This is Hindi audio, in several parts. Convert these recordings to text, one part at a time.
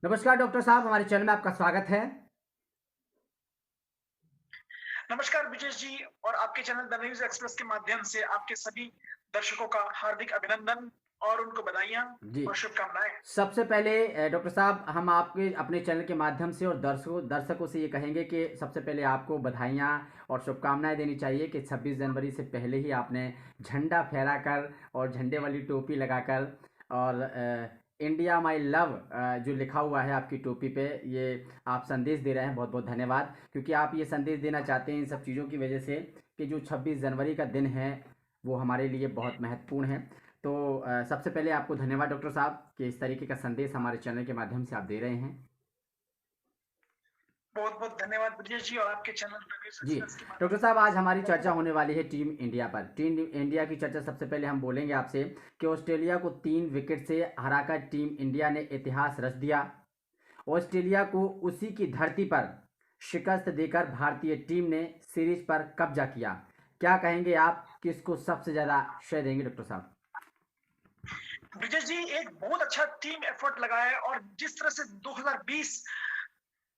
नमस्कार डॉक्टर साहब, हमारे चैनल में आपका स्वागत है। नमस्कार विजेश जी और आपके चैनल द न्यूज एक्सप्रेस के माध्यम से आपके सभी दर्शकों का हार्दिक अभिनंदन और उनको बधाइयाँ जी, और शुभकामनाएं। सबसे पहले डॉक्टर साहब हम आपके अपने चैनल के माध्यम से और दर्शकों से ये कहेंगे कि सबसे पहले आपको बधाइयाँ और शुभकामनाएँ देनी चाहिए कि 26 जनवरी से पहले ही आपने झंडा फहराकर और झंडे वाली टोपी लगाकर और इंडिया माई लव जो लिखा हुआ है आपकी टोपी पे, ये आप संदेश दे रहे हैं। बहुत बहुत धन्यवाद, क्योंकि आप ये संदेश देना चाहते हैं इन सब चीज़ों की वजह से कि जो 26 जनवरी का दिन है वो हमारे लिए बहुत महत्वपूर्ण है। तो सबसे पहले आपको धन्यवाद डॉक्टर साहब कि इस तरीके का संदेश हमारे चैनल के माध्यम से आप दे रहे हैं। बहुत बहुत धन्यवाद विजेश जी और आपके चैनल द न्यूज जी, एक्सप्रेस के डॉक्टर माध्यम साहब आज हमारी से चर्चा होने वाली है टीम इंडिया पर। टीम इंडिया की चर्चा सबसे पहले हम बोलेंगे आपसे कि ऑस्ट्रेलिया को 3 विकेट से हराकर टीम इंडिया ने इतिहास रच दिया। ऑस्ट्रेलिया को उसी की धरती पर शिकस्त देकर भारतीय टीम ने सीरीज पर कब्जा किया। क्या कहेंगे आप, किसको सबसे ज़्यादा श्रेय देंगे डॉक्टर साहब? विजेश जी एक बहुत अच्छा टीम एफर्ट लगा है और जिस तरह से 2020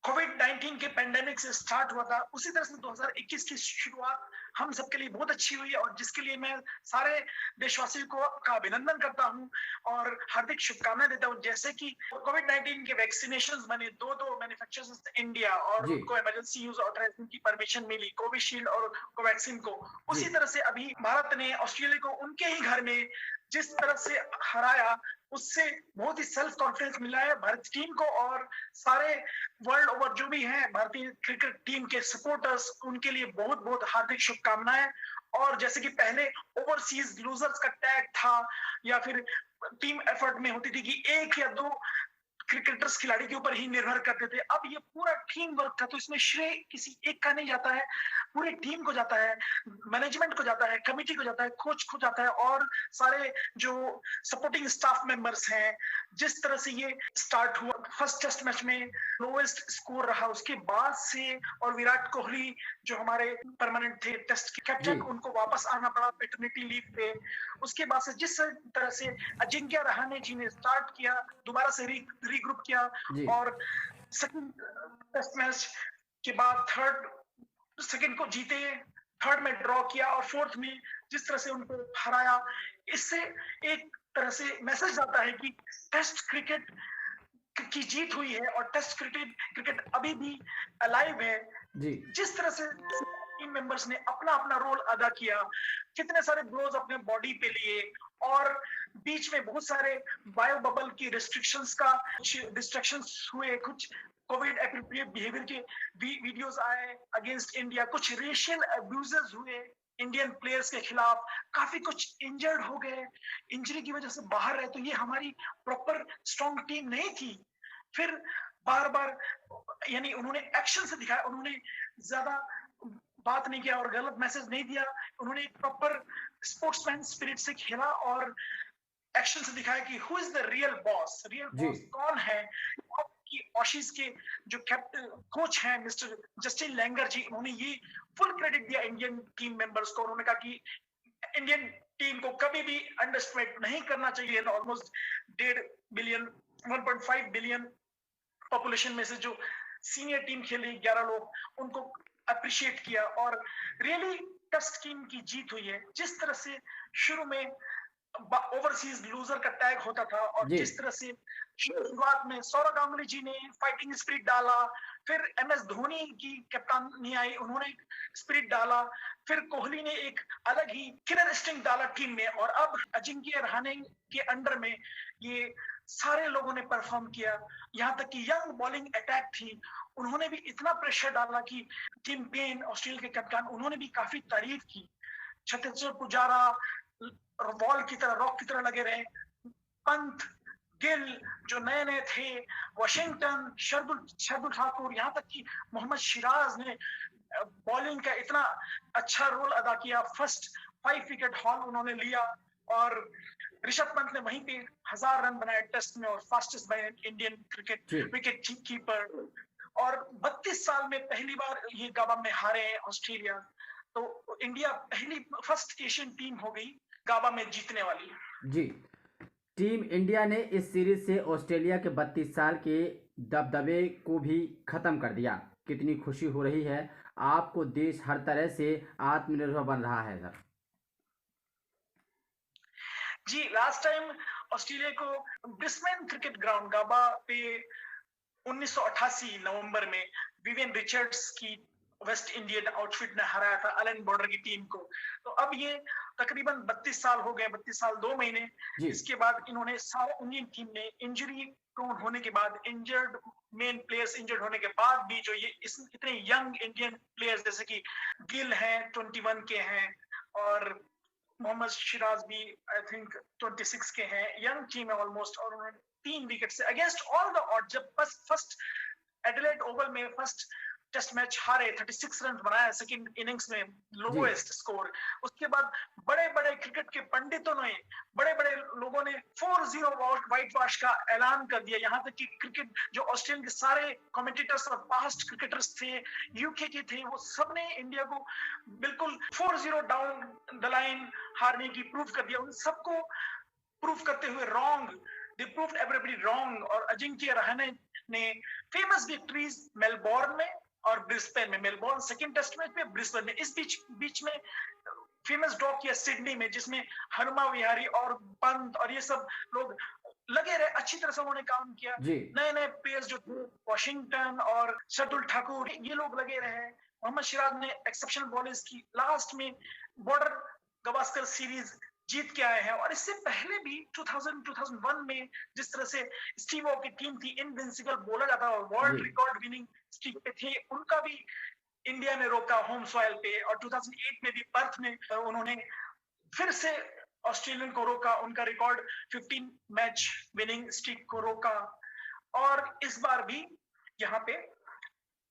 कोविड-19 के पैंडेमिक से स्टार्ट हुआ था, उसी तरह से 2021 की शुरुआत हम सबके लिए बहुत अच्छी हुई है और जिसके लिए मैं सारे देशवासियों को का अभिनंदन करता हूँ और हार्दिक शुभकामनाएं देता हूँ। जैसे कि कोविड-19 के वैक्सीनेशंस बने, 2-2 मैन्युफैक्चरर्स इंडिया और जी, उनको इमरजेंसी यूज ऑथराइजेशन की परमिशन मिली, कोविशील्ड और कोवैक्सीन को। जी, उसी तरह से अभी भारत ने ऑस्ट्रेलिया को उनके ही घर में जिस तरह से हराया, उससे बहुत ही सेल्फ कॉन्फिडेंस मिला है भारत टीम को और सारे वर्ल्ड ओवर जो भी हैं भारतीय क्रिकेट टीम के सपोर्टर्स उनके लिए बहुत बहुत हार्दिक शुभकामनाएं। और जैसे कि पहले ओवरसीज लूजर्स का टैग था या फिर टीम एफर्ट में होती थी कि एक या दो क्रिकेटर्स खिलाड़ी के ऊपर ही निर्भर करते थे, अब ये पूरा टीम वर्क था तो इसमें श्रेय किसी एक का नहीं जाता है, पूरी टीम को जाता है, मैनेजमेंट को जाता है, कमिटी को जाता है, कोच को जाता है और सारे जो सपोर्टिंग स्टाफ मेंबर्स हैं। जिस तरह से ये स्टार्ट हुआ फर्स्ट टेस्ट मैच में लोएस्ट स्कोर रहा उसके बाद से और विराट कोहली जो हमारे परमानेंट थे टेस्ट के जी, कैप्टन उनको वापस आना पड़ा पेटर्निटी लीव पे। उसके बाद से जिस तरह से अजिंक्य रहाणे जी ने स्टार्ट किया, दोबारा से रीग्रुप किया जी, और सेकंड टेस्ट मैच के बाद थर्ड सेकंड को जीते, थर्ड में ड्रॉ किया और फोर्थ में जिस तरह से उनको हराया, इससे एक तरह से मैसेज आता है कि टेस्ट क्रिकेट की जीत हुई है और टेस्ट क्रिकेट क्रिकेट अभी भी अलाइव है। जी, जिस तरह से टीम मेंबर्स ने अपना अपना रोल अदा किया, कितने सारे ब्लोज अपने बॉडी पे लिए और बीच में बहुत सारे बायो बबल की रिस्ट्रिक्शंस का कुछ डिस्ट्रक्शंस हुए, कुछ कोविड एप्रोप्रिएट बिहेवियर के वीडियोस आए अगेंस्ट इंडिया, कुछ रेशियल अब्यूजेस हुए इंडियन प्लेयर्स के खिलाफ, काफी कुछ इंजर्ड हो गए, इंजरी की वजह से बाहर रहे, तो ये हमारी प्रॉपर स्ट्रॉन्ग टीम नहीं थी। फिर बार बार यानी उन्होंने एक्शन से दिखाया, उन्होंने ज्यादा बात नहीं किया और गलत मैसेज नहीं दिया, उन्होंने एक प्रॉपर स्पोर्ट्समैन स्पिरिट से खेला और एक्शन से दिखाया कि हु इज द रियल जी, बॉस कौन है। कि ऑशीज के जो कैप्टन कोच हैं मिस्टर जस्टिन लैंगर जी, उन्होंने ये फुल क्रेडिट दिया इंडियन टीम मेंबर्स को। उन्होंने कहा कि इंडियन टीम को कभी भी अंडरस्टिमेट नहीं करना चाहिए। ऑलमोस्ट 1.5 बिलियन 1.5 बिलियन पॉपुलेशन में से जो सीनियर टीम खेली 11 लोग उनको अप्रिशिएट किया और रियली टेस्ट टीम की जीत हुई है। जिस तरह से शुरू में ओवरसीज लूजर का टैग होता था और जी, जिस तरह से शुरुआत में सौरव गांगुली जी ने फाइटिंग स्पिरिट डाला, फिर एमएस धोनी की कप्तानी आई, उन्होंने स्पिरिट डाला, फिर कोहली ने एक अलग ही किलर इंस्टिंक्ट डाला टीम में और अब अजिंक्य रहाणे के अंडर में ये सारे लोगों ने परफॉर्म किया। यहाँ तक कि यंग बॉलिंग अटैक थी, उन्होंने भी इतना प्रेशर डाला कि टिम पेन ऑस्ट्रेलिया के कप्तान उन्होंने भी काफी तारीफ की। छत्तीसगढ़ पुजारा वॉल की तरह रॉक की तरह लगे रहे, पंत गिल जो नए नए थे, वॉशिंगटन शरदुल शरदुल ठाकुर, यहाँ तक कि मोहम्मद सिराज ने बॉलिंग का इतना अच्छा रोल अदा किया। फर्स्ट 5 विकेट हॉल उन्होंने लिया और ऋषभ पंत ने वहीं पे 1000 रन बनाए टेस्ट में और फास्टेस्ट बाय इंडियन क्रिकेट जी, विकेट कीपर। और 32 साल में पहली बार ये गाबा में हारे हैं ऑस्ट्रेलिया, तो इंडिया पहली फर्स्ट एशियन टीम हो गई गाबा में जीतने वाली। जी। टीम इंडिया ने इस सीरीज से ऑस्ट्रेलिया के 32 साल के दबदबे को भी खत्म कर दिया। कितनी खुशी हो रही है आपको, देश हर तरह से आत्मनिर्भर बन रहा है सर। जी, लास्ट टाइम ऑस्ट्रेलिया को ब्रिस्बेन क्रिकेट ग्राउंड गाबा पे 1988 नवंबर में विवियन रिचर्ड्स की वेस्ट इंडियन आउटफिट ने हराया था अलन बॉर्डर की टीम को। तो अब ये तकरीबन 32 साल हो गए, 32 साल 2 महीने। जी इसके बाद इन्होंने सारा इंडियन टीम ने इंजरी प्रोन होने के बाद, इंजर्ड मेन प्लेयर्स इंजर्ड होने के बाद भी, जो ये इतने यंग इंडियन प्लेयर्स जैसे कि गिल हैं 21 के हैं, और मोहम्मद सिराज भी आई थिंक 26 के हैं, यंग टीम है ऑलमोस्ट, और उन्होंने 3 विकेट से अगेंस्ट ऑल द ऑड, जब बस फर्स्ट एडिलेड ओवल में फर्स्ट टेस्ट मैच हारे, 36 रन बनाया सेकंड इनिंग्स में, जी लोएस्ट स्कोर। उसके बाद बड़े बड़े क्रिकेट के पंडितों ने, बड़े बड़े लोगों ने 4-0 व्हाइट वॉश का ऐलान कर दिया। यहाँ तक कि क्रिकेट जो ऑस्ट्रेलियन के सारे कमेंटेटर्स और पास्ट क्रिकेटर्स थे, यूके के थे, वो सब ने इंडिया को बिल्कुल 4-0 डाउन द लाइन हारने की प्रूव कर दिया। उन सबको प्रूव करते हुए रॉन्ग, दे प्रूव्ड एवरीबॉडी रॉन्ग। और अजिंक्य रहाणे ने फेमस विक्ट्रीज मेलबोर्न में और ब्रिस्बेन में, मेलबोर्न सेकंड टेस्ट मैच में, ब्रिस्बेन में, इस बीच में फेमस ड्रॉ किया सिडनी में, जिसमें हनुमा विहारी और पंत और ये सब लोग लगे रहे, अच्छी तरह से उन्होंने काम किया। जी नए नए प्लेयर्स जो थे, वॉशिंगटन और शार्दुल ठाकुर, ये लोग लगे रहे। मोहम्मद सिराज ने एक्सेप्शनल बॉलर्स की, लास्ट में बॉर्डर गवास्कर सीरीज जीत के आए हैं। और इससे पहले भी 2001 में जिस तरह से स्टीव ओ की टीम थी, इनविंसिबल बोला जाता है, वर्ल्ड जी रिकॉर्ड विनिंग स्ट्रीक पे थे, उनका भी इंडिया ने रोका होम सॉइल पे। और 2008 में भी पर्थ में उन्होंने फिर से ऑस्ट्रेलियन को रोका, उनका रिकॉर्ड 15 मैच विनिंग स्ट्रीक को रोका। और इस बार भी यहाँ पे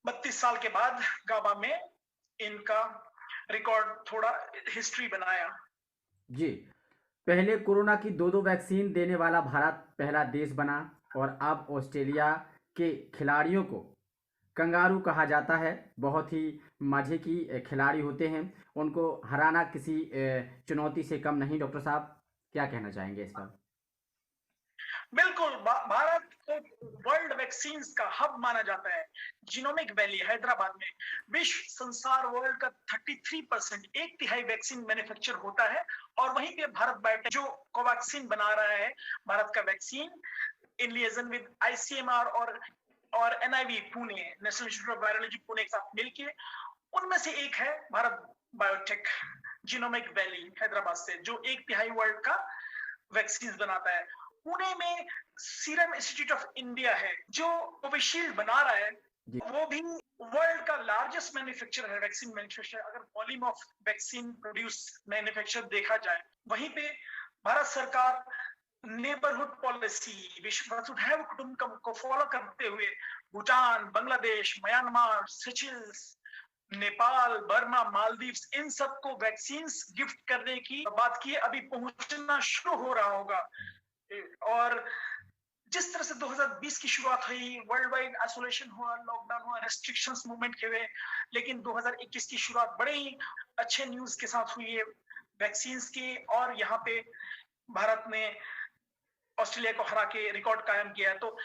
32 साल के बाद गाबा में इनका रिकॉर्ड थोड़ा हिस्ट्री बनाया। जी पहले कोरोना की 2 वैक्सीन देने वाला भारत पहला देश बना, और अब ऑस्ट्रेलिया के खिलाड़ियों को कंगारू कहा जाता है। बहुत ही मजे की खिलाड़ी होते हैं, उनको हराना किसी चुनौती से कम नहीं। डॉक्टर साहब क्या कहना चाहेंगे इस पर? बिल्कुल, भारत को वर्ल्ड वैक्सीन का हब माना जाता है। जीनोमिक वैली हैदराबाद में विश्व संसार वर्ल्ड का 33%, 1/3 वैक्सीन मैन्युफैक्चर होता है। और वहीं पे भारत बायोटेक जो कोवैक्सीन बना रहा है, भारत का वैक्सीन इन लिएजन विद आईसीएमआर और NIV Pune, national institute of virology Pune के साथ मिलके, उनमें से एक है Bharat biotech genomic valley Hyderabad से, जो 1/3 वर्ल्ड का वैक्सीन बनाता है। पुणे में सीरम इंस्टीट्यूट ऑफ इंडिया है जो कोविशील्ड बना रहा है, जी वो भी वर्ल्ड का लार्जेस्ट मैन्युफैक्चरर है, वैक्सीन मैन्युफैक्चरर, अगर volume of vaccine produce manufacture देखा जाए। वहीं पे भारत सरकार नेबरहुड पॉलिसी, विश्व वसुधैव कुटुंबकम को फॉलो करते हुए Bhutan, Bangladesh, Myanmar, Seychelles, Nepal, Burma, Maldives, इन सबको वैक्सीन गिफ्ट करने की बात की है। अभी पहुंचना शुरू हो रहा होगा। और जिस तरह से 2020 की शुरुआत हुई, वर्ल्ड वाइड आइसोलेशन हुआ, लॉकडाउन हुआ, रेस्ट्रिक्शंस मूवमेंट के हुए, लेकिन 2021 की शुरुआत बड़े ही अच्छे न्यूज के साथ हुई है वैक्सीन की। और यहाँ पे भारत ने ऑस्ट्रेलिया को हरा के रिकॉर्ड कायम किया है। तो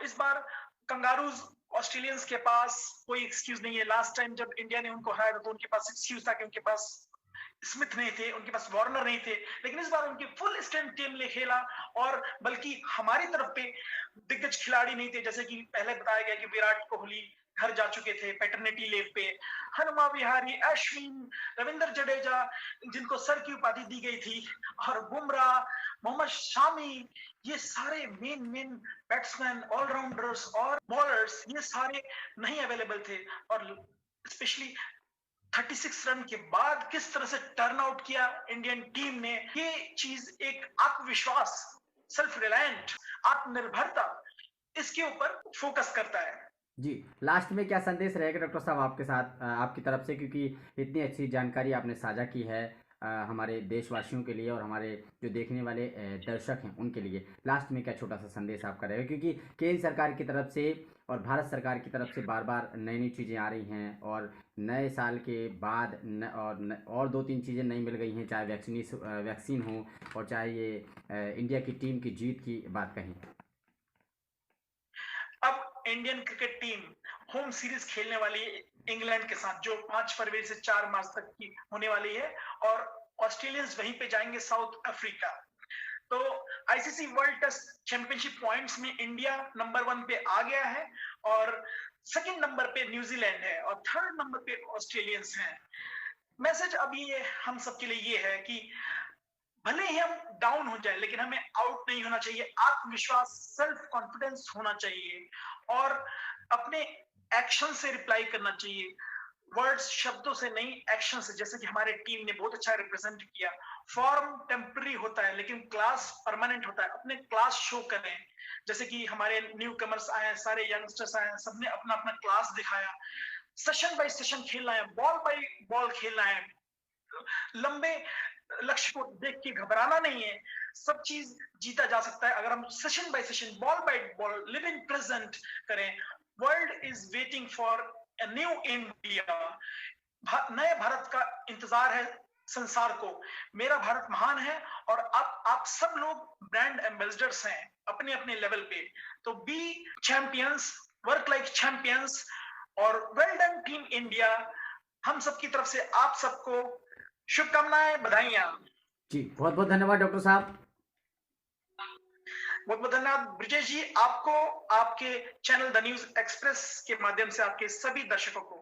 इस बार कंगारूज ऑस्ट्रेलियंस के पास कोई एक्सक्यूज नहीं है। लास्ट टाइम जब इंडिया ने उनको हराया था तो उनके पास एक्सक्यूज था कि उनके पास स्मिथ नहीं थे, उनके पास वार्नर नहीं थे, लेकिन इस बार उनकी फुल स्ट्रेंथ टीम ने खेला। और बल्कि हमारी तरफ पे दिग्गज खिलाड़ी नहीं थे, जैसे कि पहले बताया गया कि विराट कोहली घर जा चुके थे पैटर्निटी लीव पे, हनुमा विहारी, अश्विन, रविंद्र जडेजा, जिनको सर की उपाधि दी गई थी, और बुमराह, मोहम्मद शामी, ये सारे मेन बैट्समैन, ऑलराउंडर्स और बॉलर्स, ये सारे नहीं अवेलेबल थे। और स्पेशली 36 रन के बाद किस तरह से टर्न आउट किया इंडियन टीम ने, ये चीज एक आत्मविश्वास, सेल्फ रिलायंट, आत्मनिर्भरता, इसके ऊपर फोकस करता है। जी लास्ट में क्या संदेश रहेगा डॉक्टर साहब आपके साथ, आपकी तरफ से, क्योंकि इतनी अच्छी जानकारी आपने साझा की है हमारे देशवासियों के लिए और हमारे जो देखने वाले दर्शक हैं उनके लिए लास्ट में क्या छोटा सा संदेश आपका रहेगा, क्योंकि केंद्र सरकार की तरफ से और भारत सरकार की तरफ से बार बार नई नई चीज़ें आ रही हैं और नए साल के बाद और दो तीन चीज़ें नई मिल गई हैं, चाहे वैक्सीन हो और चाहे ये इंडिया की टीम की जीत की बात कहें। अब Indian cricket team home series खेलने वाली है इंग्लैंड के साथ, जो 5 फरवरी से 4 मार्च तक की होने वाली है, और ऑस्ट्रेलियंस वहीं पे जाएंगे साउथ अफ्रीका। तो ICC world test championship points में इंडिया नंबर 1 पे आ गया है और सेकंड नंबर पे न्यूजीलैंड है और थर्ड नंबर पे ऑस्ट्रेलियंस हैं। मैसेज अब ये हम सबके लिए ये है कि भले ही हम डाउन हो जाए लेकिन हमें आउट नहीं होना चाहिए, आत्मविश्वास सेल्फ कॉन्फिडेंस होना चाहिए और अपने एक्शन से रिप्लाई करना चाहिए, वर्ड्स शब्दों से नहीं एक्शन से। जैसे कि हमारे टीम ने बहुत अच्छा रिप्रेजेंट किया। फॉर्म टेम्पररी होता है लेकिन क्लास परमानेंट होता है, अपने क्लास शो करें। जैसे कि हमारे न्यू कमर्स आए, सारे यंगस्टर्स आए, सबने अपना अपना क्लास दिखाया। सेशन बाय सेशन खेलना है, बॉल बाय बॉल खेलना है, लंबे लक्ष्य को देख के घबराना नहीं है। सब चीज जीता जा सकता है अगर हम session by session, ball by ball, live in present करें। World is waiting for a new India. नए भारत का इंतजार है संसार को। मेरा भारत महान है और आप सब लोग ब्रांड एम्बेसडर्स हैं अपने अपने लेवल पे। तो be champions, work like champions और वेल डन टीम इंडिया। हम सबकी तरफ से आप सबको शुभकामनाएं, बधाइयां। जी बहुत बहुत धन्यवाद डॉक्टर साहब। बहुत बहुत धन्यवाद ब्रिजेश जी, आपको, आपके चैनल द न्यूज एक्सप्रेस के माध्यम से आपके सभी दर्शकों को।